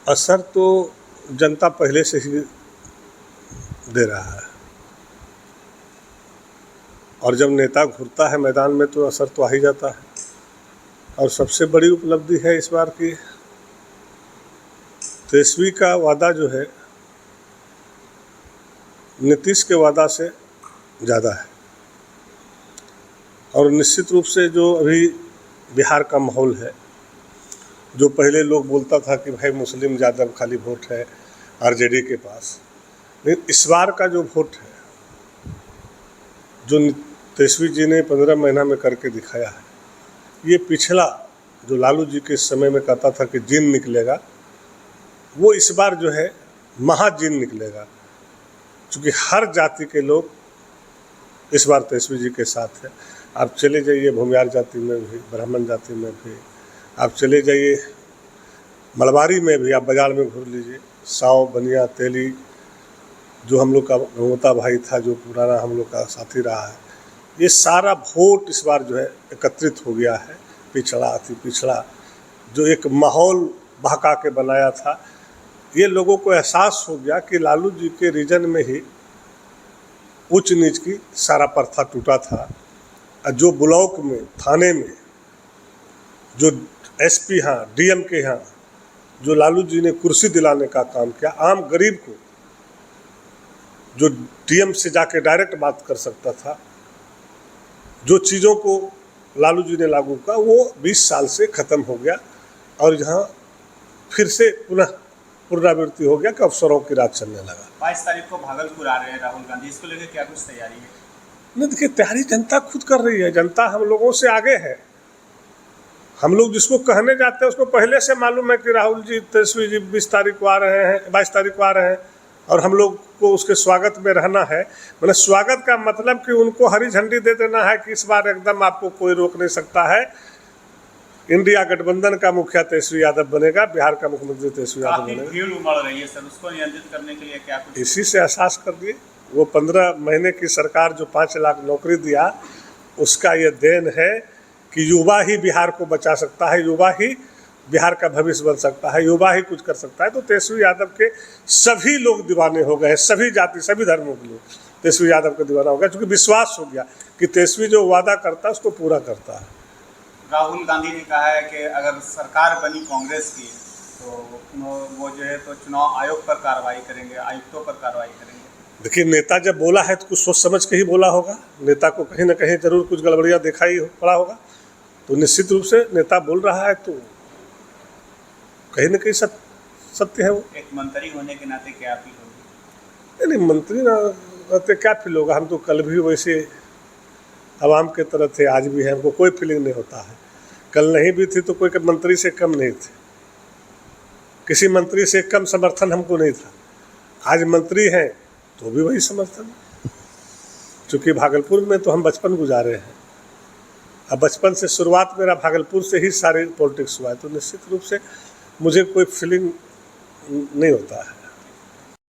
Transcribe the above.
असर तो जनता पहले से ही दे रहा है, और जब नेता घुरता है मैदान में तो असर तो आ ही जाता है। और सबसे बड़ी उपलब्धि है इस बार की, तेजस्वी का वादा जो है नीतीश के वादा से ज़्यादा है। और निश्चित रूप से जो अभी बिहार का माहौल है, जो पहले लोग बोलता था कि भाई मुस्लिम ज़्यादा खाली वोट है आरजेडी के पास, लेकिन इस बार का जो वोट है, जो तेजस्वी जी ने 15 महीना में करके दिखाया है, ये पिछला जो लालू जी के समय में कहता था कि जिन निकलेगा, वो इस बार जो है महाजिन निकलेगा। क्योंकि हर जाति के लोग इस बार तेजस्वी जी के साथ है। आप चले जाइए भूमियार जाति में भी, ब्राह्मण जाति में भी, आप चले जाइए मलबारी में भी, आप बाज़ार में घूर लीजिए, साव बनिया तेली, जो हम लोग का गंगोता भाई था, जो पुराना हम लोग का साथी रहा है, ये सारा वोट इस बार जो है एकत्रित हो गया है। पिछड़ा अति पिछड़ा जो एक माहौल बहका के बनाया था, ये लोगों को एहसास हो गया कि लालू जी के रीजन में ही उच्च नीच की सारा प्रथा टूटा था। जो ब्लॉक में, थाने में, जो एसपी यहाँ, डीएम के यहाँ जो लालू जी ने कुर्सी दिलाने का काम किया, आम गरीब को जो डीएम से जाके डायरेक्ट बात कर सकता था, जो चीज़ों को लालू जी ने लागू किया, वो 20 साल से ख़त्म हो गया। और यहाँ फिर से पुनः पुनरावृत्ति हो गया कि अफसरों की राज चलने लगा। 22 तारीख को भागलपुर आ रहे हैं राहुल गांधी, इसको लेकर क्या कुछ तैयारी है? नहीं, देखिए तैयारी जनता खुद कर रही है। जनता हम लोगों से आगे है। हम लोग जिसको कहने जाते हैं उसको पहले से मालूम है कि राहुल जी, तेजस्वी जी 20 तारीख को आ रहे हैं, 22 तारीख को आ रहे हैं, और हम लोग को उसके स्वागत में रहना है। मैंने स्वागत का मतलब कि उनको हरी झंडी दे देना है कि इस बार एकदम आपको कोई रोक नहीं सकता है। इंडिया गठबंधन का मुखिया तेजस्वी यादव बनेगा, बिहार का मुख्यमंत्री तेजस्वी यादव बनेगा। भीड़ उमड़ रही है सर, उसको नियंत्रित करने के लिए क्या कुछ? इसी से एहसास कर दिए। वो 15 महीने की सरकार जो 5 लाख नौकरी दिया, उसका ये देन है कि युवा ही बिहार को बचा सकता है, युवा ही बिहार का भविष्य बन सकता है, युवा ही कुछ कर सकता है। तो तेजस्वी यादव के सभी लोग दीवाने हो गए, सभी जाति, सभी धर्मों के लोग तेजस्वी यादव का दीवाना हो गया, क्योंकि विश्वास हो गया कि तेजस्वी जो वादा करता है उसको पूरा करता है। राहुल गांधी ने कहा है कि अगर सरकार बनी कांग्रेस की तो वो जो है तो चुनाव आयोग पर कार्रवाई करेंगे, आयुक्तों पर कार्रवाई करेंगे। देखिए, नेता जब बोला है तो कुछ सोच समझ के ही बोला होगा। नेता को कहीं ना कहीं जरूर कुछ गड़बड़ियाँ देखा ही पड़ा होगा, तो निश्चित रूप से नेता बोल रहा है तो कहीं ना कहीं सत्य है। वो एक मंत्री होने के नाते क्या फील होगी? नहीं, मंत्री ना रहते क्या फील होगा। हम तो कल भी वैसे आवाम के तरह थे, आज भी है, हमको कोई फीलिंग नहीं होता है। कल नहीं भी थी तो कोई मंत्री से कम नहीं थे, किसी मंत्री से कम समर्थन हमको नहीं था। आज मंत्री हैं तो भी वही समर्थन। चूँकि भागलपुर में तो हम बचपन गुजारे हैं, अब बचपन से शुरुआत मेरा भागलपुर से ही सारे पॉलिटिक्स हुआ है, तो निश्चित रूप से मुझे कोई फीलिंग नहीं होता है।